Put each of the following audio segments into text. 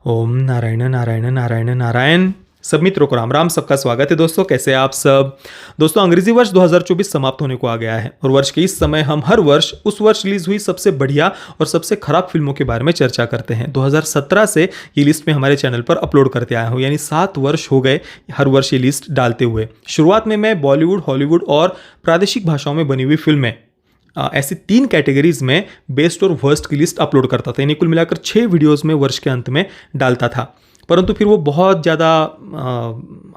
ओम नारायण नारायण नारायण नारायण। सब मित्रों को राम राम, सबका स्वागत है। दोस्तों कैसे हैं आप सब। दोस्तों अंग्रेजी वर्ष 2024 समाप्त होने को आ गया है और वर्ष के इस समय हम हर वर्ष उस वर्ष रिलीज हुई सबसे बढ़िया और सबसे खराब फिल्मों के बारे में चर्चा करते हैं। 2017 से ये लिस्ट में हमारे चैनल पर अपलोड करते आया हूँ, यानी 7 वर्ष हो गए हर वर्ष ये लिस्ट डालते हुए। शुरुआत में मैं बॉलीवुड, हॉलीवुड और प्रादेशिक भाषाओं में बनी हुई फिल्में, ऐसी 3 कैटेगरीज में बेस्ट और वर्स्ट की लिस्ट अपलोड करता था, यानी कुल मिलाकर 6 वीडियोस में वर्ष के अंत में डालता था। परंतु फिर वो बहुत ज़्यादा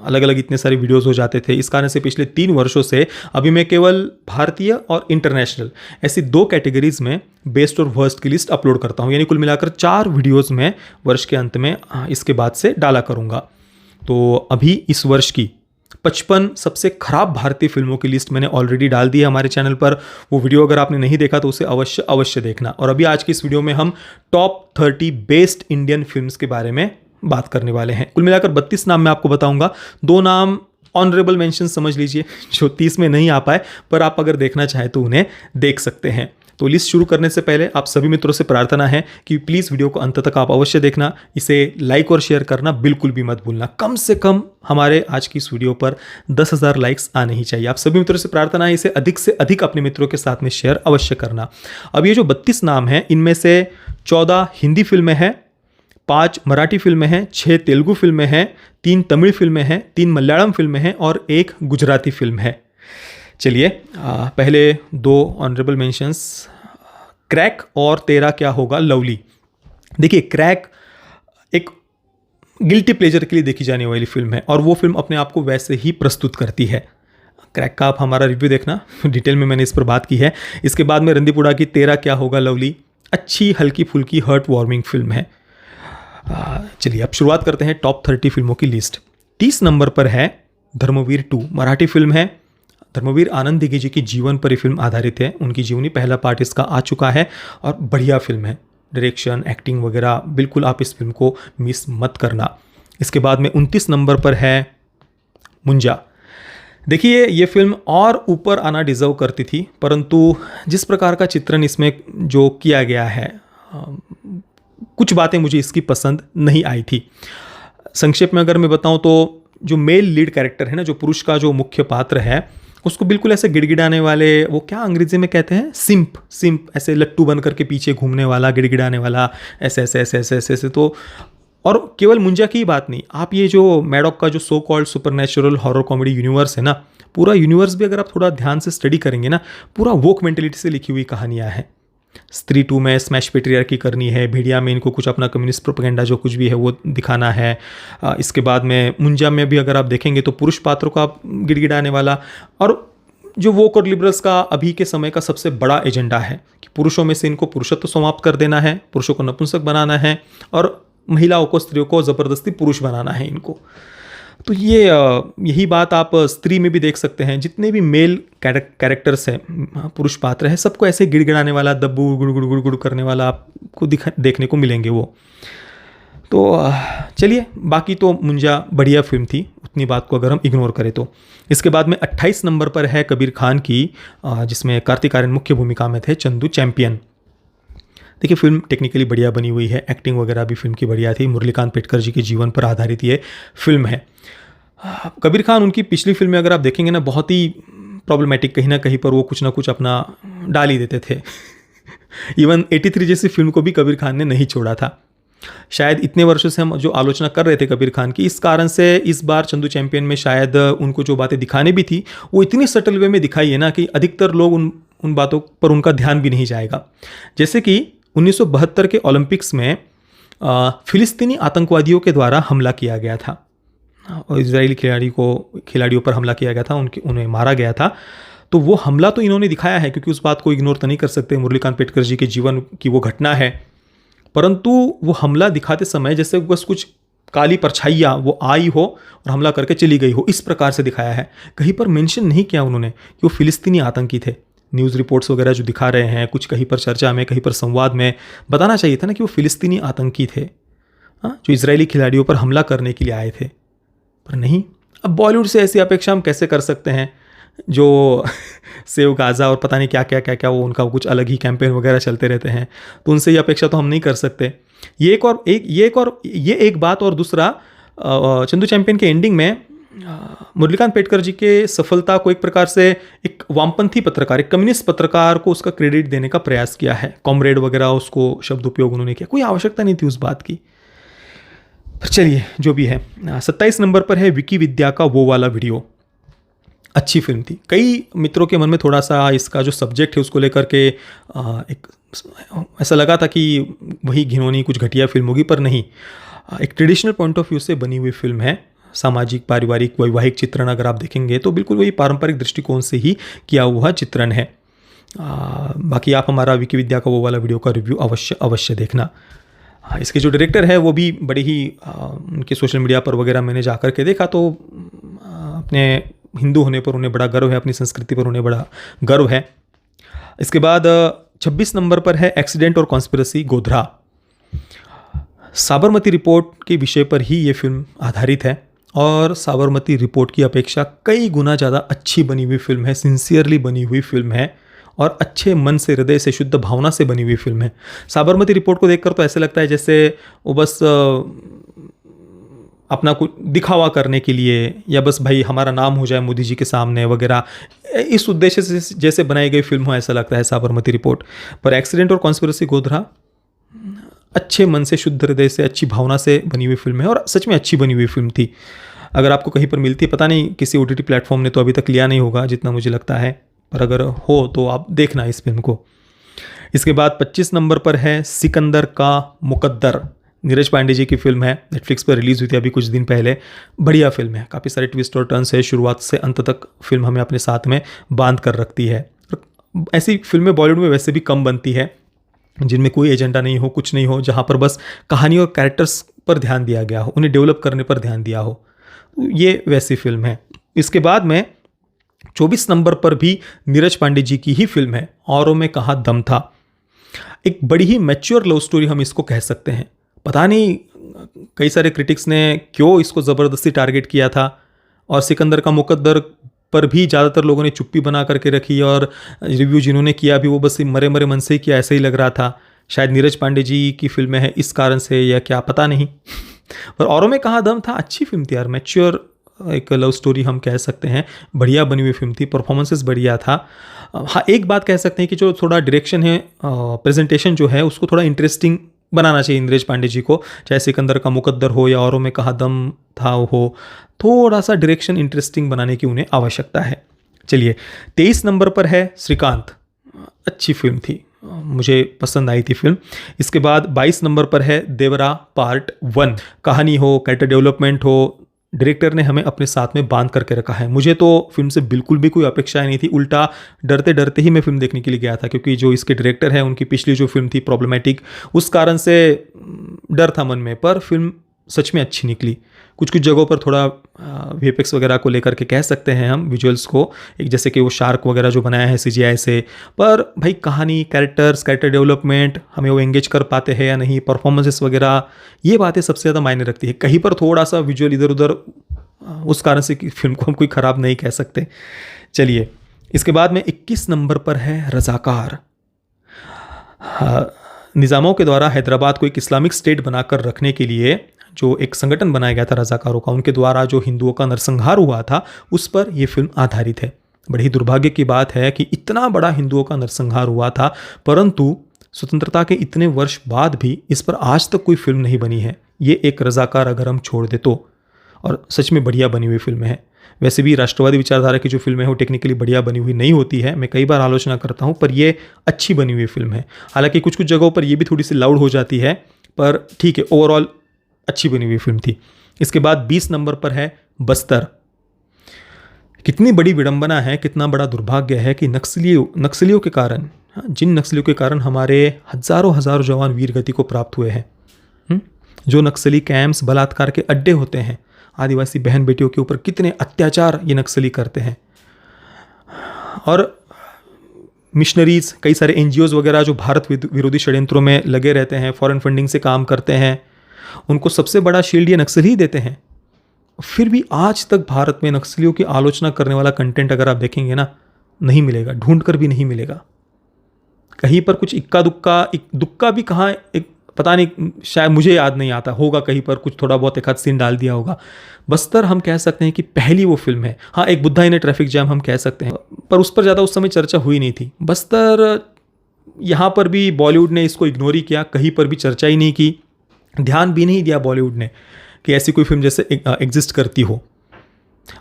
अलग अलग इतने सारे वीडियोस हो जाते थे। इस कारण से पिछले 3 वर्षों से अभी मैं केवल भारतीय और इंटरनेशनल ऐसी 2 कैटेगरीज में बेस्ट और वर्स्ट की लिस्ट अपलोड करता हूँ, यानी कुल मिलाकर 4 वीडियोज़ में वर्ष के अंत में इसके बाद से डाला करूँगा। तो अभी इस वर्ष की 55 सबसे खराब भारतीय फिल्मों की लिस्ट मैंने ऑलरेडी डाल दी है हमारे चैनल पर। वो वीडियो अगर आपने नहीं देखा तो उसे अवश्य देखना। और अभी आज की इस वीडियो में हम टॉप 30 बेस्ट इंडियन फिल्म्स के बारे में बात करने वाले हैं। कुल मिलाकर 32 नाम मैं आपको बताऊंगा। 2 नाम ऑनरेबल मेंशन समझ लीजिए, जो 30 में नहीं आ पाए, पर आप अगर देखना चाहें तो उन्हें देख सकते हैं। तो लिस्ट शुरू करने से पहले आप सभी मित्रों से प्रार्थना है कि प्लीज़ वीडियो को अंत तक आप अवश्य देखना। इसे लाइक और शेयर करना बिल्कुल भी मत भूलना। कम से कम हमारे आज की इस वीडियो पर 10,000 लाइक्स आने ही चाहिए। आप सभी मित्रों से प्रार्थना है इसे अधिक से अधिक अपने मित्रों के साथ में शेयर अवश्य करना। अब ये जो 32 नाम हैं, इनमें से 14 हिंदी फिल्में हैं, 5 मराठी फिल्में हैं, 6 तेलुगु फिल्में हैं, 3 तमिल फिल्में हैं, 3 मलयालम फिल्में हैं और 1 गुजराती फिल्म है। चलिए पहले 2 ऑनरेबल मेंशंस, क्रैक और तेरा क्या होगा लवली। देखिए क्रैक एक गिल्टी प्लेजर के लिए देखी जाने वाली फिल्म है और वो फिल्म अपने आप को वैसे ही प्रस्तुत करती है। क्रैक का आप हमारा रिव्यू देखना, डिटेल में मैंने इस पर बात की है। इसके बाद में रणदीपुड़ा की तेरा क्या होगा लवली अच्छी हल्की फुल्की हार्ट वार्मिंग फिल्म है। चलिए अब शुरुआत करते हैं टॉप 30 फिल्मों की लिस्ट। 30 नंबर पर है धर्मवीर 2, मराठी फिल्म है। धर्मवीर आनंद दिघे जी की जीवन पर यह फिल्म आधारित है। उनकी जीवनी पहला पार्ट इसका आ चुका है और बढ़िया फिल्म है। डायरेक्शन, एक्टिंग वगैरह बिल्कुल आप इस फिल्म को मिस मत करना। इसके बाद में 29 नंबर पर है मुंजा। देखिए ये फिल्म और ऊपर आना डिज़र्व करती थी, परंतु जिस प्रकार का चित्रण इसमें जो किया गया है, कुछ बातें मुझे इसकी पसंद नहीं आई थी। संक्षेप में अगर मैं बताऊं तो जो मेल लीड कैरेक्टर है ना, जो पुरुष का जो मुख्य पात्र है, उसको बिल्कुल ऐसे गिड़गिड़ाने वाले, वो क्या अंग्रेजी में कहते हैं, सिंप ऐसे लट्टू बन करके पीछे घूमने वाला, गिड़गिड़ाने वाला, ऐसे ऐसे ऐसे ऐसे ऐसे ऐसे। तो और केवल मुंजा की बात नहीं, आप ये जो मैडॉक का जो so called supernatural horror comedy universe है ना, पूरा यूनिवर्स भी अगर आप थोड़ा ध्यान से स्टडी करेंगे ना, पूरा वोक मेंटेलिटी से लिखी हुई कहानियाँ हैं। स्त्री 2 में स्मैश पेट्रियार्की करनी है, भेड़िया में इनको कुछ अपना कम्युनिस्ट प्रोपेगेंडा जो कुछ भी है वो दिखाना है। इसके बाद में मुंजा में भी अगर आप देखेंगे तो पुरुष पात्रों का गिड़गिड़ाने वाला, और जो वोक और लिबरल्स का अभी के समय का सबसे बड़ा एजेंडा है कि पुरुषों में से इनको पुरुषत्व समाप्त कर देना है, पुरुषों को नपुंसक बनाना है और महिलाओं को, स्त्रियों को ज़बरदस्ती पुरुष बनाना है इनको। तो ये यही बात आप स्त्री में भी देख सकते हैं। जितने भी मेल कैरेक्टर्स हैं, पुरुष पात्र है, सबको ऐसे गिड़गिड़ाने वाला, दब्बू गुड़ गुड़ गुड़ गुड़ करने वाला आपको देखने को मिलेंगे वो। तो चलिए, बाकी तो मुंजा बढ़िया फिल्म थी, उतनी बात को अगर हम इग्नोर करें तो। इसके बाद में 28 नंबर पर है कबीर खान की, जिसमें कार्तिक आर्यन मुख्य भूमिका में थे, चंदू चैंपियन। देखिए फिल्म टेक्निकली बढ़िया बनी हुई है, एक्टिंग वगैरह भी फिल्म की बढ़िया थी। मुरलीकांत पेटकर जी के जीवन पर आधारित ये फिल्म है। कबीर खान उनकी पिछली फिल्म में अगर आप देखेंगे ना, बहुत ही प्रॉब्लमेटिक, कहीं ना कहीं पर वो कुछ ना कुछ अपना डाल ही देते थे। इवन 83 जैसी फिल्म को भी कबीर खान ने नहीं छोड़ा था। शायद इतने वर्षों से हम जो आलोचना कर रहे थे कबीर खान की, इस कारण से इस बार चंदू चैंपियन में शायद उनको जो बातें दिखाने भी थी वो इतनी सटल वे में दिखाई है ना कि अधिकतर लोग उन बातों पर उनका ध्यान भी नहीं जाएगा। जैसे कि 1972 के ओलंपिक्स में फिलिस्तीनी आतंकवादियों के द्वारा हमला किया गया था और इजरायली खिलाड़ियों पर हमला किया गया था, उन्हें मारा गया था। तो वो हमला तो इन्होंने दिखाया है, क्योंकि उस बात को इग्नोर तो नहीं कर सकते, मुरलीकांत पेटकर जी के जीवन की वो घटना है। परंतु वो हमला दिखाते समय जैसे बस कुछ काली परछाइयाँ वो आई हो और हमला करके चली गई हो, इस प्रकार से दिखाया है। कहीं पर मेंशन नहीं किया उन्होंने कि वो फिलिस्तीनी आतंकी थे। न्यूज़ रिपोर्ट्स वगैरह जो दिखा रहे हैं, कुछ कहीं पर चर्चा में, कहीं पर संवाद में बताना चाहिए था ना कि वो फिलिस्तीनी आतंकी थे, जो इजरायली खिलाड़ियों पर हमला करने के लिए आए थे, पर नहीं। अब बॉलीवुड से ऐसी अपेक्षा हम कैसे कर सकते हैं, जो सेव गाज़ा और पता नहीं क्या क्या क्या क्या, वो उनका कुछ अलग ही कैंपेन वगैरह चलते रहते हैं, तो उनसे ये अपेक्षा तो हम नहीं कर सकते। ये एक बात। और दूसरा, चंदू चैंपियन के एंडिंग में मुरलीकांत पेटकर जी के सफलता को एक प्रकार से एक वामपंथी पत्रकार, एक कम्युनिस्ट पत्रकार को उसका क्रेडिट देने का प्रयास किया है। कॉमरेड वगैरह उसको शब्द उपयोग उन्होंने किया, कोई आवश्यकता नहीं थी उस बात की। पर चलिए जो भी है। 27 नंबर पर है विकी विद्या का वो वाला वीडियो। अच्छी फिल्म थी। कई मित्रों के मन में थोड़ा सा इसका जो सब्जेक्ट है उसको लेकर के एक ऐसा लगा था कि वही घिनौनी कुछ घटिया फिल्म होगी, पर नहीं। एक ट्रेडिशनल पॉइंट ऑफ व्यू से बनी हुई फिल्म है। सामाजिक, पारिवारिक, वैवाहिक चित्रण अगर आप देखेंगे तो बिल्कुल वही पारंपरिक दृष्टिकोण से ही किया हुआ चित्रण है। बाकी आप हमारा विकी विद्या का वो वाला वीडियो का रिव्यू अवश्य देखना। इसके जो डायरेक्टर है वो भी बड़े ही उनके सोशल मीडिया पर वगैरह मैंने जा कर के देखा तो अपने हिंदू होने पर उन्हें बड़ा गर्व है, अपनी संस्कृति पर उन्हें बड़ा गर्व है। इसके बाद 26 नंबर पर है एक्सीडेंट और कॉन्स्पिरेसी गोधरा। साबरमती रिपोर्ट के विषय पर ही ये फिल्म आधारित है और साबरमती रिपोर्ट की अपेक्षा कई गुना ज़्यादा अच्छी बनी हुई फिल्म है, सिंसियरली बनी हुई फिल्म है और अच्छे मन से, हृदय से, शुद्ध भावना से बनी हुई फिल्म है। साबरमती रिपोर्ट को देखकर तो ऐसे लगता है जैसे वो बस अपना कुछ दिखावा करने के लिए या बस भाई हमारा नाम हो जाए मोदी जी के सामने वगैरह, इस उद्देश्य से जैसे बनाई गई फिल्म हो ऐसा लगता है साबरमती रिपोर्ट। पर एक्सीडेंट और कॉन्स्पिरेसी गोधरा अच्छे मन से, शुद्ध हृदय से, अच्छी भावना से बनी हुई फिल्म है और सच में अच्छी बनी हुई फिल्म थी। अगर आपको कहीं पर मिलती है, पता नहीं किसी OTT प्लेटफॉर्म ने तो अभी तक लिया नहीं होगा जितना मुझे लगता है, पर अगर हो तो आप देखना इस फिल्म को। इसके बाद 25 नंबर पर है सिकंदर का मुकद्दर। नीरज पांडे जी की फिल्म है, नेटफ्लिक्स पर रिलीज़ हुई थी अभी कुछ दिन पहले। बढ़िया फिल्म है, काफ़ी सारे ट्विस्ट और टर्न्स है, शुरुआत से अंत तक फिल्म हमें अपने साथ में बांध कर रखती है। ऐसी फिल्में बॉलीवुड में वैसे भी कम बनती है जिनमें कोई एजेंडा नहीं हो, कुछ नहीं हो, जहाँ पर बस कहानी और कैरेक्टर्स पर ध्यान दिया गया हो, उन्हें डेवलप करने पर ध्यान दिया हो। ये वैसी फिल्म है। इसके बाद में 24 नंबर पर भी नीरज पांडे जी की ही फिल्म है, औरों में कहाँ दम था। एक बड़ी ही मैच्योर लव स्टोरी हम इसको कह सकते हैं। पता नहीं कई सारे क्रिटिक्स ने क्यों इसको ज़बरदस्ती टारगेट किया था और सिकंदर का मुकद्दर पर भी ज़्यादातर लोगों ने चुप्पी बना करके रखी और रिव्यू जिन्होंने किया भी वो बस मरे मरे मन से ही किया, ऐसे ही लग रहा था। शायद नीरज पांडे जी की फिल्में हैं इस कारण से या क्या, पता नहीं। पर औरों में कहाँ दम था, अच्छी फिल्म थी यार, मैच्योर एक लव स्टोरी हम कह सकते हैं, बढ़िया बनी हुई फिल्म थी, परफॉर्मेंसेस बढ़िया था। हाँ, एक बात कह सकते हैं कि जो थोड़ा डायरेक्शन है, प्रेजेंटेशन जो है उसको थोड़ा इंटरेस्टिंग बनाना चाहिए नीरज पांडे जी को, चाहे सिकंदर का मुकद्दर हो या औरों में कहाँ दम था हो, थोड़ा सा डायरेक्शन इंटरेस्टिंग बनाने की उन्हें आवश्यकता है। चलिए 23 नंबर पर है श्रीकांत। अच्छी फिल्म थी, मुझे पसंद आई थी फिल्म। इसके बाद 22 नंबर पर है देवरा पार्ट 1। कहानी हो, कैरेक्टर डेवलपमेंट हो, डायरेक्टर ने हमें अपने साथ में बांध करके रखा है। मुझे तो फिल्म से बिल्कुल भी कोई अपेक्षाएं नहीं थी, उल्टा डरते डरते ही मैं फिल्म देखने के लिए गया था, क्योंकि जो इसके डायरेक्टर हैं उनकी पिछली जो फिल्म थी प्रॉब्लमैटिक, उस कारण से डर था मन में। पर फिल्म सच में अच्छी निकली। कुछ कुछ जगहों पर थोड़ा VFX वगैरह को लेकर के कह सकते हैं हम, विजुअल्स को, एक जैसे कि वो शार्क वगैरह जो बनाया है CGI से, पर भाई कहानी, कैरेक्टर्स, कैरेक्टर डेवलपमेंट, हमें वो एंगेज कर पाते हैं या नहीं, परफॉर्मेंसेस वगैरह, ये बातें सबसे ज़्यादा मायने रखती है। कहीं पर थोड़ा सा विजुअल इधर उधर, उस कारण से कि फिल्म को हम कोई ख़राब नहीं कह सकते। चलिए इसके बाद में 21 नंबर पर है रज़ाकार। निज़ामों के द्वारा हैदराबाद को एक इस्लामिक स्टेट बनाकर रखने के लिए जो एक संगठन बनाया गया था रज़ाकारों का, उनके द्वारा जो हिंदुओं का नरसंहार हुआ था, उस पर यह फिल्म आधारित है। बड़ी ही दुर्भाग्य की बात है कि इतना बड़ा हिंदुओं का नरसंहार हुआ था, परंतु स्वतंत्रता के इतने वर्ष बाद भी इस पर आज तक कोई फिल्म नहीं बनी है। ये एक रज़ाकार अगर हम छोड़ दे तो, और सच में बढ़िया बनी हुई फिल्म है। वैसे भी राष्ट्रवादी विचारधारा की जो फिल्में हैं वो टेक्निकली बढ़िया बनी हुई नहीं होती है, मैं कई बार आलोचना करता हूँ, पर ये अच्छी बनी हुई फिल्म है। हालांकि कुछ कुछ जगहों पर ये भी थोड़ी सी लाउड हो जाती है, पर ठीक है, ओवरऑल अच्छी बनी हुई फिल्म थी। इसके बाद 20 नंबर पर है बस्तर। कितनी बड़ी विडंबना है, कितना बड़ा दुर्भाग्य है कि नक्सलियों के कारण, जिन नक्सलियों के कारण हमारे हजारों जवान वीर गति को प्राप्त हुए हैं, जो नक्सली कैंप्स, बलात्कार के अड्डे होते हैं, आदिवासी बहन बेटियों के ऊपर कितने अत्याचार ये नक्सली करते हैं। और मिशनरीज, कई सारे NGOs वगैरह जो भारत विरोधी षड्यंत्रों में लगे रहते हैं, फॉरेन फंडिंग से काम करते हैं, उनको सबसे बड़ा शील्ड ये नक्सल ही देते हैं। फिर भी आज तक भारत में नक्सलियों की आलोचना करने वाला कंटेंट अगर आप देखेंगे ना, नहीं मिलेगा, ढूंढ कर भी नहीं मिलेगा। कहीं पर कुछ इक्का दुक्का भी कहाँ एक पता नहीं, शायद मुझे याद नहीं आता होगा, कहीं पर कुछ थोड़ा बहुत एक आध सीन डाल दिया होगा। बस्तर हम कह सकते हैं कि पहली वो फिल्म है। हाँ, एक बुद्धा इन ए ट्रैफिक जैम हम कह सकते हैं, पर उस पर ज़्यादा उस समय चर्चा हुई नहीं थी। बस्तर यहाँ पर भी बॉलीवुड ने इसको इग्नोर ही किया, कहीं पर भी चर्चा ही नहीं की, ध्यान भी नहीं दिया बॉलीवुड ने कि ऐसी कोई फिल्म जैसे एग्जिस्ट करती हो।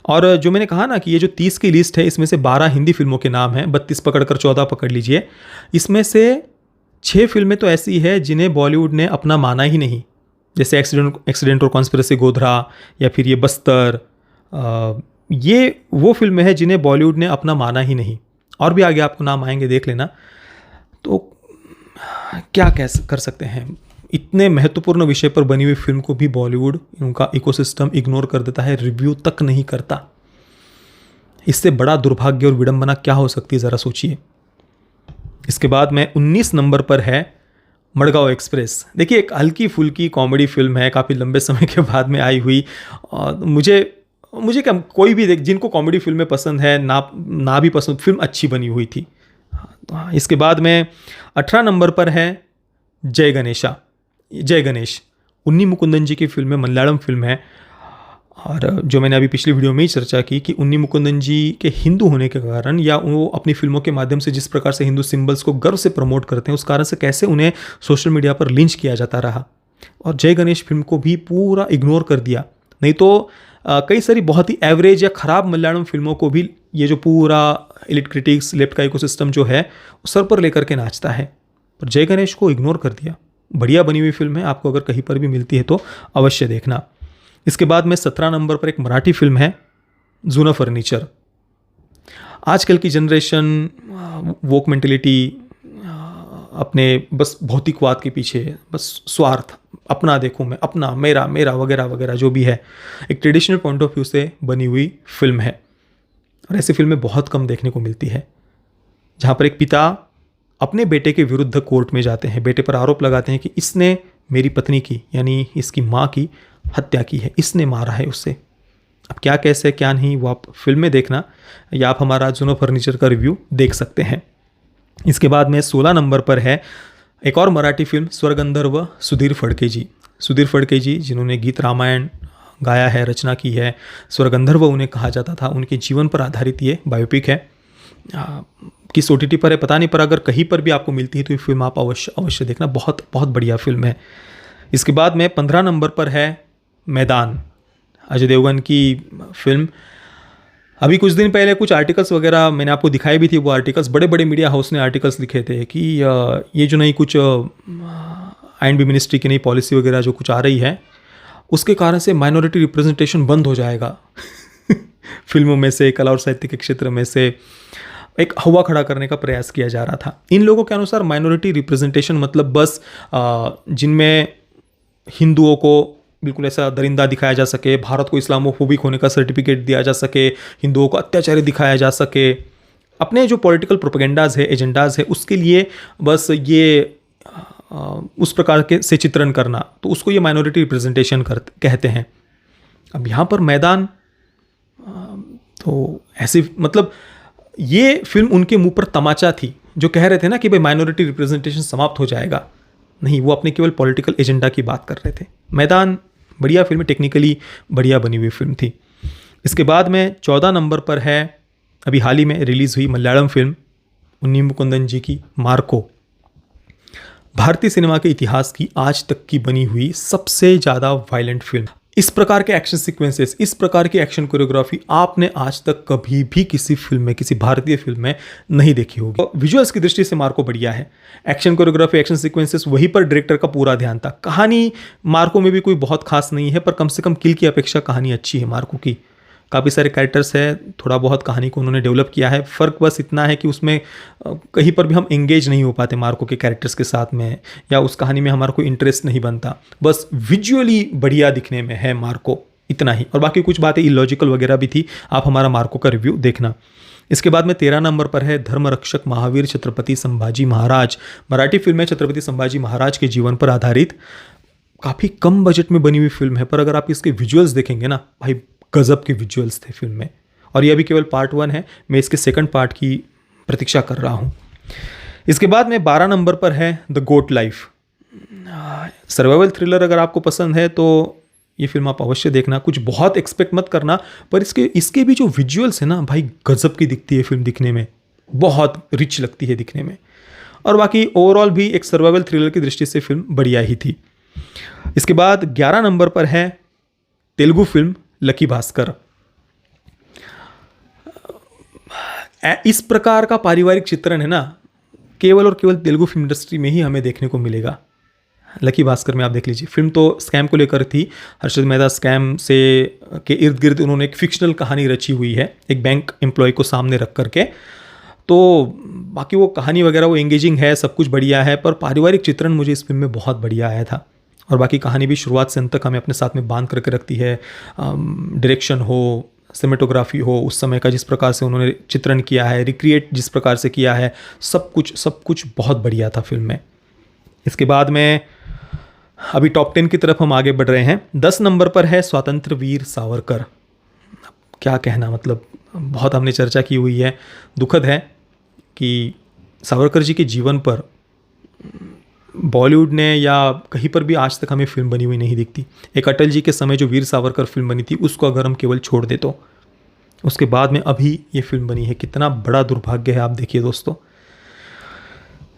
और जो मैंने कहा ना कि ये जो 30 की लिस्ट है, इसमें से 12 हिंदी फिल्मों के नाम हैं, 32 पकड़कर 14 पकड़ लीजिए। इसमें से 6 फिल्में तो ऐसी है जिन्हें बॉलीवुड ने अपना माना ही नहीं, जैसे एक्सीडेंट और कॉन्स्पिरेसी गोधरा, या फिर ये बस्तर। ये वो फिल्में हैं जिन्हें बॉलीवुड ने अपना माना ही नहीं। और भी आगे आपको नाम आएंगे, देख लेना। तो क्या कर सकते हैं, इतने महत्वपूर्ण विषय पर बनी हुई फिल्म को भी बॉलीवुड उनका इकोसिस्टम इग्नोर कर देता है, रिव्यू तक नहीं करता। इससे बड़ा दुर्भाग्य और विडंबना क्या हो सकती है, ज़रा सोचिए। इसके बाद में 19 नंबर पर है मडगांव एक्सप्रेस। देखिए, एक हल्की फुल्की कॉमेडी फिल्म है, काफ़ी लंबे समय के बाद में आई हुई। मुझे क्या, कोई भी देख, जिनको कॉमेडी फिल्में पसंद है ना भी पसंद, फिल्म अच्छी बनी हुई थी। इसके बाद में 18 नंबर पर है जय गणेश। उन्नी मुकुंदन जी की फिल्म है, मलयालम फिल्म है। और जो मैंने अभी पिछली वीडियो में ही चर्चा की कि उन्नी मुकुंदन जी के हिंदू होने के कारण, या वो अपनी फिल्मों के माध्यम से जिस प्रकार से हिंदू सिंबल्स को गर्व से प्रमोट करते हैं, उस कारण से कैसे उन्हें सोशल मीडिया पर लिंच किया जाता रहा। और जय गणेश फिल्म को भी पूरा इग्नोर कर दिया। नहीं तो कई सारी बहुत ही एवरेज या ख़राब मलयालम फिल्मों को भी ये जो पूरा एलिट क्रिटिक्स, लेफ्ट का इकोसिस्टम जो है, वो सर पर लेकर के नाचता है। पर जय गणेश को इग्नोर कर दिया। बढ़िया बनी हुई फिल्म है, आपको अगर कहीं पर भी मिलती है तो अवश्य देखना। इसके बाद में 17 नंबर पर एक मराठी फिल्म है, जूना फर्नीचर। आजकल की जनरेशन वोक मेंटेलिटी, अपने बस भौतिकवाद के पीछे, बस स्वार्थ, अपना देखूं मैं, अपना, मेरा मेरा वगैरह वगैरह जो भी है, एक ट्रेडिशनल पॉइंट ऑफ व्यू से बनी हुई फिल्म है। और ऐसी फिल्में बहुत कम देखने को मिलती है, जहाँ पर एक पिता अपने बेटे के विरुद्ध कोर्ट में जाते हैं, बेटे पर आरोप लगाते हैं कि इसने मेरी पत्नी की, यानी इसकी माँ की हत्या की है, इसने मारा है उससे। अब क्या, कैसे, क्या नहीं, वो आप फिल्म में देखना, या आप हमारा जूना फर्नीचर का रिव्यू देख सकते हैं। इसके बाद में 16 नंबर पर है एक और मराठी फिल्म, स्वर्गंधर्व, सुधीर फड़के जी जिन्होंने गीत रामायण गाया है, रचना की है। स्वर्गंधर्व उन्हें कहा जाता था, उनके जीवन पर आधारित ये बायोपिक है। किस OTT पर है पता नहीं, पर अगर कहीं पर भी आपको मिलती है तो ये फिल्म आप अवश्य देखना, बहुत बहुत बढ़िया फिल्म है। इसके बाद में 15 नंबर पर है मैदान, अजय देवगन की फिल्म। अभी कुछ दिन पहले कुछ आर्टिकल्स वगैरह मैंने आपको दिखाई भी थी, वो आर्टिकल्स बड़े बड़े मीडिया हाउस ने आर्टिकल्स लिखे थे कि ये जो नई कुछ I&B मिनिस्ट्री की नई पॉलिसी वगैरह जो कुछ आ रही है, उसके कारण से माइनॉरिटी रिप्रेजेंटेशन बंद हो जाएगा फिल्मों में से, कला और साहित्य के क्षेत्र में से एक हवा खड़ा करने का प्रयास किया जा रहा था। इन लोगों के अनुसार माइनॉरिटी रिप्रेजेंटेशन मतलब बस जिनमें हिंदुओं को बिल्कुल ऐसा दरिंदा दिखाया जा सके, भारत को इस्लामोफोबिक होने का सर्टिफिकेट दिया जा सके, हिंदुओं को अत्याचारी दिखाया जा सके, अपने जो पॉलिटिकल प्रोपेगेंडाज है, एजेंडाज है, उसके लिए बस ये उस प्रकार के से चित्रण करना, तो उसको ये माइनॉरिटी रिप्रेजेंटेशन कहते हैं। अब यहाँ पर मैदान तो ऐसी, मतलब ये फिल्म उनके मुंह पर तमाचा थी, जो कह रहे थे ना कि भाई माइनॉरिटी रिप्रेजेंटेशन समाप्त हो जाएगा। नहीं, वो अपने केवल पॉलिटिकल एजेंडा की बात कर रहे थे। मैदान बढ़िया फिल्म, टेक्निकली बढ़िया बनी हुई फिल्म थी। इसके बाद में 14 नंबर पर है अभी हाल ही में रिलीज़ हुई मलयालम फिल्म उन्नी मुकुंदन जी की मार्को। भारतीय सिनेमा के इतिहास की आज तक की बनी हुई सबसे ज़्यादा वायलेंट फिल्म। इस प्रकार के एक्शन सीक्वेंसेस, इस प्रकार की एक्शन कोरियोग्राफी आपने आज तक कभी भी किसी फिल्म में, किसी भारतीय फिल्म में नहीं देखी होगी। विजुअल्स की दृष्टि से मार्को बढ़िया है, एक्शन कोरियोग्राफी, एक्शन सीक्वेंसेस, वहीं पर डायरेक्टर का पूरा ध्यान था। कहानी मार्को में भी कोई बहुत खास नहीं है, पर कम से कम किल की अपेक्षा कहानी अच्छी है मार्को की। काफ़ी सारे कैरेक्टर्स हैं, थोड़ा बहुत कहानी को उन्होंने डेवलप किया है। फ़र्क बस इतना है कि उसमें कहीं पर भी हम एंगेज नहीं हो पाते मार्को के कैरेक्टर्स के साथ में, या उस कहानी में हमारा कोई इंटरेस्ट नहीं बनता। बस विजुअली बढ़िया दिखने में है मार्को, इतना ही। और बाकी कुछ बातें इलॉजिकल वगैरह भी थी, आप हमारा मार्को का रिव्यू देखना। इसके बाद में 13 नंबर पर है धर्मरक्षक महावीर छत्रपति संभाजी महाराज। मराठी फिल्म है, छत्रपति संभाजी महाराज के जीवन पर आधारित। काफ़ी कम बजट में बनी हुई फिल्म है, पर अगर आप इसके विजुअल्स देखेंगे ना भाई, गजब के विजुअल्स थे फिल्म में। और ये अभी केवल पार्ट 1 है, मैं इसके सेकंड पार्ट की प्रतीक्षा कर रहा हूँ। इसके बाद में 12 नंबर पर है the goat life. Survival thriller अगर आपको पसंद है तो ये फिल्म आप अवश्य देखना। कुछ बहुत एक्सपेक्ट मत करना, पर इसके भी जो विजुअल्स है ना भाई, गजब की दिखती है फिल्म दिखने में, बहुत रिच लगती है दिखने में। और बाकी ओवरऑल भी एक सर्वाइवल थ्रिलर की दृष्टि से फिल्म बढ़िया ही थी। इसके बाद 11 नंबर पर है तेलुगु फिल्म लकी भास्कर। इस प्रकार का पारिवारिक चित्रण है ना, केवल और केवल तेलुगु फिल्म इंडस्ट्री में ही हमें देखने को मिलेगा। लकी भास्कर में आप देख लीजिए, फिल्म तो स्कैम को लेकर थी। हर्षद मेहता स्कैम से के इर्द गिर्द उन्होंने एक फिक्शनल कहानी रची हुई है, एक बैंक एम्प्लॉय को सामने रख करके। तो बाकी वो कहानी वगैरह वो एंगेजिंग है, सब कुछ बढ़िया है, पर पारिवारिक चित्रण मुझे इस फिल्म में बहुत बढ़िया आया था। और बाकी कहानी भी शुरुआत से अंत तक हमें अपने साथ में बांध करके रखती है। डायरेक्शन हो, सिनेमेटोग्राफी हो, उस समय का जिस प्रकार से उन्होंने चित्रण किया है, रिक्रिएट जिस प्रकार से किया है, सब कुछ बहुत बढ़िया था फिल्म में। इसके बाद में अभी टॉप 10 की तरफ हम आगे बढ़ रहे हैं। 10 नंबर पर है स्वतंत्र वीर सावरकर। क्या कहना, मतलब बहुत हमने चर्चा की हुई है। दुखद है कि सावरकर जी के जीवन पर बॉलीवुड ने या कहीं पर भी आज तक हमें फिल्म बनी हुई नहीं दिखती। एक अटल जी के समय जो वीर सावरकर फिल्म बनी थी, उसको अगर हम केवल छोड़ दे तो उसके बाद में अभी ये फिल्म बनी है, कितना बड़ा दुर्भाग्य है, आप देखिए दोस्तों।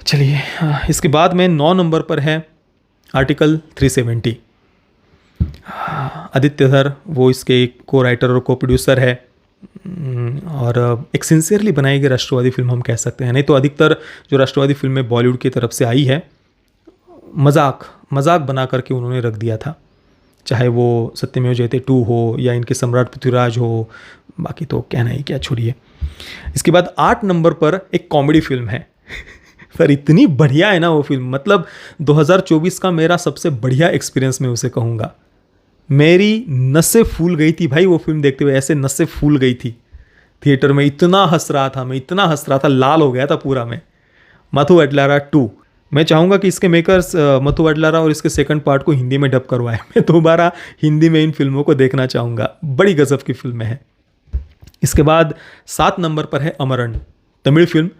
चलिए, इसके बाद में 9 नंबर पर है आर्टिकल 370। आदित्य धर वो इसके को राइटर और को प्रोड्यूसर है, और एक सिंसियरली बनाई गई राष्ट्रवादी फिल्म हम कह सकते हैं। नहीं तो अधिकतर जो राष्ट्रवादी फिल्में बॉलीवुड की तरफ से आई है, मजाक बना करके उन्होंने रख दिया था, चाहे वो सत्यमेव जयते 2 हो या इनके सम्राट पृथ्वीराज हो, बाकी तो कहना ही क्या, छोड़िए। इसके बाद 8 नंबर पर एक कॉमेडी फिल्म है पर इतनी बढ़िया है ना वो फिल्म, मतलब 2024 का मेरा सबसे बढ़िया एक्सपीरियंस मैं उसे कहूँगा। मेरी नसें फूल गई थी भाई वो फिल्म देखते हुए, ऐसे नसें फूल गई थी थिएटर में। इतना हंस रहा था मैं, इतना हंस रहा था, लाल हो गया था पूरा मैं। मथु वडलारा 2, मैं चाहूँगा कि इसके मेकर्स मथु वडलारा और इसके सेकंड पार्ट को हिंदी में डब करवाए। मैं दोबारा हिंदी में इन फिल्मों को देखना चाहूँगा, बड़ी गजब की फिल्में हैं। इसके बाद 7 नंबर पर है अमरन, तमिल फिल्म।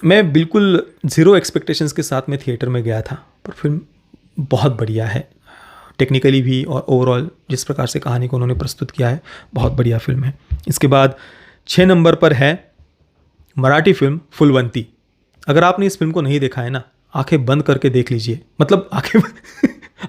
मैं बिल्कुल ज़ीरो एक्सपेक्टेशंस के साथ में थिएटर में गया था, पर फिल्म बहुत बढ़िया है टेक्निकली भी, और ओवरऑल जिस प्रकार से कहानी को उन्होंने प्रस्तुत किया है, बहुत बढ़िया फिल्म है। इसके बाद 6 नंबर पर है मराठी फिल्म फुलवंती। अगर आपने इस फिल्म को नहीं देखा है ना, आंखें बंद करके देख लीजिए, मतलब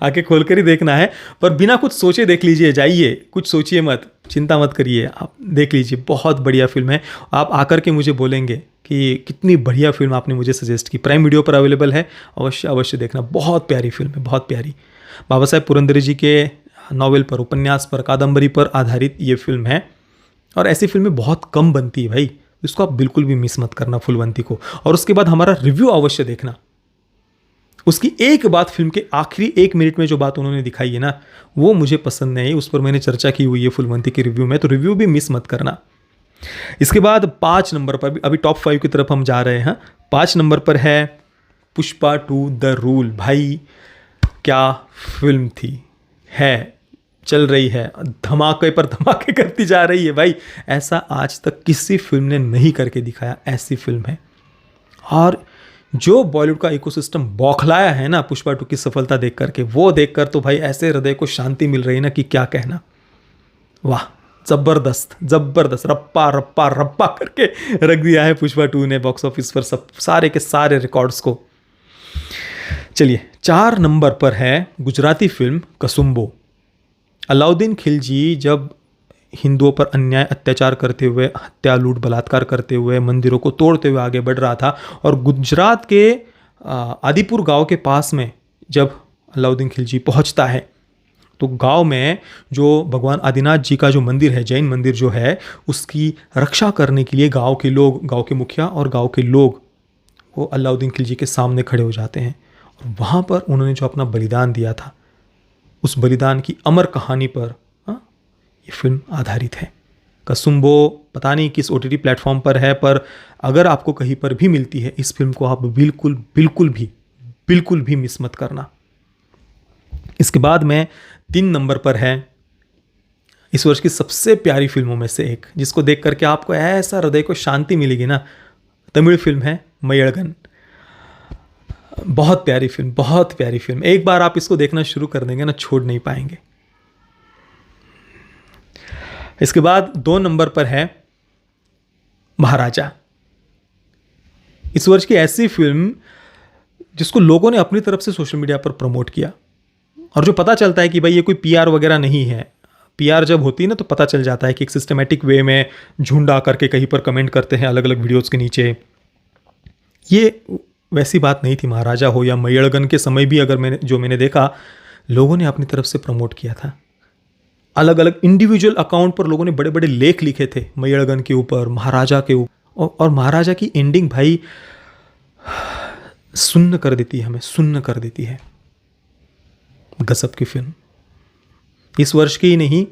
आंखें खोल कर ही देखना है, पर बिना कुछ सोचे देख लीजिए, जाइए, कुछ सोचिए मत, चिंता मत करिए, आप देख लीजिए, बहुत बढ़िया फिल्म है। आप आकर के मुझे बोलेंगे कि कितनी बढ़िया फिल्म आपने मुझे सजेस्ट की। प्राइम वीडियो पर अवेलेबल है, अवश्य देखना, बहुत प्यारी फिल्म है, बहुत प्यारी। बाबा साहेब पुरंदरे जी के नॉवेल पर, उपन्यास पर, कादम्बरी पर आधारित ये फिल्म है, और ऐसी फिल्में बहुत कम बनती है भाई, इसको आप बिल्कुल भी मिस मत करना फुलवंती को। और उसके बाद हमारा रिव्यू अवश्य देखना। उसकी एक बात, फिल्म के आखिरी 1 मिनट में जो बात उन्होंने दिखाई है ना, वो मुझे पसंद नहीं, उस पर मैंने चर्चा की हुई है फुलवंती के रिव्यू में, तो रिव्यू भी मिस मत करना। इसके बाद 5 नंबर पर, अभी टॉप 5 की तरफ हम जा रहे हैं। 5 नंबर पर है पुष्पा 2 द रूल। भाई क्या फिल्म थी, है, चल रही है, धमाके पर धमाके करती जा रही है भाई। ऐसा आज तक किसी फिल्म ने नहीं करके दिखाया, ऐसी फिल्म है। और जो बॉलीवुड का इकोसिस्टम बौखलाया है ना पुष्पा 2 की सफलता देख करके, वो देखकर तो भाई ऐसे हृदय को शांति मिल रही है ना कि क्या कहना। वाह, जबरदस्त जबरदस्त, रप्पा रप्पा रप्पा करके रख दिया है पुष्पा 2 ने बॉक्स ऑफिस पर सब सारे के सारे रिकॉर्ड्स को। चलिए, 4 नंबर पर है गुजराती फिल्म कसुम्बो। अलाउद्दीन खिलजी जब हिंदुओं पर अन्याय अत्याचार करते हुए, हत्या लूट बलात्कार करते हुए, मंदिरों को तोड़ते हुए आगे बढ़ रहा था, और गुजरात के आदिपुर गांव के पास में जब अलाउद्दीन खिलजी पहुंचता है, तो गांव में जो भगवान आदिनाथ जी का जो मंदिर है, जैन मंदिर जो है, उसकी रक्षा करने के लिए गांव के लोग, गांव के मुखिया और गांव के लोग, वो अलाउद्दीन खिलजी के सामने खड़े हो जाते हैं। और वहाँ पर उन्होंने जो अपना बलिदान दिया था, उस बलिदान की अमर कहानी पर ये फिल्म आधारित है। कसुम्बो पता नहीं किस OTT प्लेटफॉर्म पर है, पर अगर आपको कहीं पर भी मिलती है, इस फिल्म को आप बिल्कुल भी मिस मत करना। इसके बाद में 3 नंबर पर है इस वर्ष की सबसे प्यारी फिल्मों में से एक, जिसको देख करके आपको ऐसा हृदय को शांति मिलेगी ना, तमिल फिल्म है मय्यड़गन। बहुत प्यारी फिल्म, बहुत प्यारी फिल्म। एक बार आप इसको देखना शुरू कर देंगे ना, छोड़ नहीं पाएंगे। इसके बाद 2 नंबर पर है महाराजा। इस वर्ष की ऐसी फिल्म जिसको लोगों ने अपनी तरफ से सोशल मीडिया पर प्रमोट किया, और जो पता चलता है कि भाई ये कोई पीआर वगैरह नहीं है। पीआर जब होती है ना तो पता चल जाता है कि एक सिस्टमेटिक वे में झुंड आकर के कहीं पर कमेंट करते हैं अलग अलग वीडियोस के नीचे। ये वैसी बात नहीं थी। महाराजा हो या मैयड़गन के समय भी अगर मैंने देखा, लोगों ने अपनी तरफ से प्रमोट किया था। अलग अलग इंडिविजुअल अकाउंट पर लोगों ने बड़े बड़े लेख लिखे थे मैयड़गन के ऊपर, महाराजा के ऊपर। और महाराजा की एंडिंग भाई सुन्न कर देती है, हमें सुन्न कर देती है। गजब की फिल्म। इस वर्ष की ही नहीं,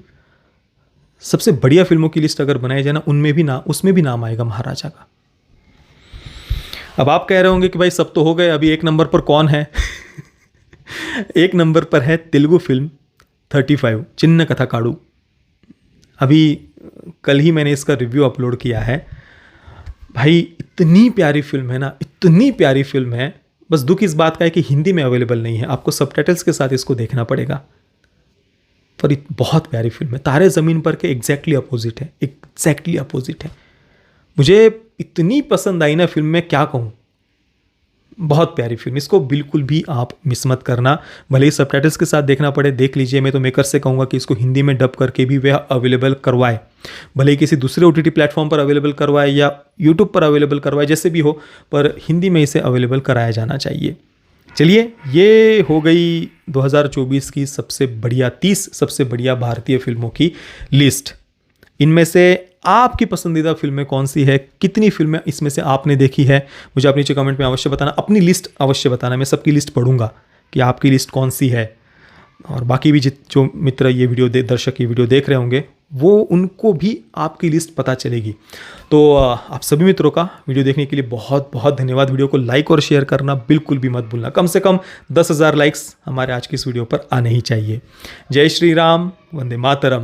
सबसे बढ़िया फिल्मों की लिस्ट अगर बनाई जाए ना, उसमें भी नाम आएगा महाराजा का। अब आप कह रहे होंगे कि भाई सब तो हो गए, अभी 1 नंबर पर कौन है? 1 नंबर पर है तेलुगु फिल्म 35 चिन्न कथा काड़ू। अभी कल ही मैंने इसका रिव्यू अपलोड किया है। भाई इतनी प्यारी फिल्म है ना, इतनी प्यारी फिल्म है। बस दुख इस बात का है कि हिंदी में अवेलेबल नहीं है, आपको सबटाइटल्स के साथ इसको देखना पड़ेगा। पर बहुत प्यारी फिल्म है। तारे ज़मीन पर के एग्जैक्टली अपोजिट है, एग्जैक्टली अपोजिट है। मुझे इतनी पसंद आई ना फिल्म में, क्या कहूँ। बहुत प्यारी फिल्म, इसको बिल्कुल भी आप मिस मत करना। भले ही सबटाइटल्स के साथ देखना पड़े, देख लीजिए। मैं तो मेकर से कहूँगा कि इसको हिंदी में डब करके भी वह अवेलेबल करवाए, भले ही किसी दूसरे OTT प्लेटफॉर्म पर अवेलेबल करवाए या यूट्यूब पर अवेलेबल करवाए, जैसे भी हो, पर हिंदी में इसे अवेलेबल कराया जाना चाहिए। चलिए, ये हो गई 2024 की 30 सबसे बढ़िया भारतीय फिल्मों की लिस्ट। इनमें से आपकी पसंदीदा फिल्में कौन सी है, कितनी फिल्में इसमें से आपने देखी है, मुझे आप नीचे कमेंट में अवश्य बताना। अपनी लिस्ट अवश्य बताना, मैं सबकी लिस्ट पढ़ूंगा कि आपकी लिस्ट कौन सी है। और बाकी भी जो मित्र दर्शक ये वीडियो देख रहे होंगे, वो उनको भी आपकी लिस्ट पता चलेगी। तो आप सभी मित्रों का वीडियो देखने के लिए बहुत बहुत धन्यवाद। वीडियो को लाइक और शेयर करना बिल्कुल भी मत भूलना। कम से कम 10,000 लाइक्स हमारे आज की इस वीडियो पर आने ही चाहिए। जय श्री राम, वंदे मातरम।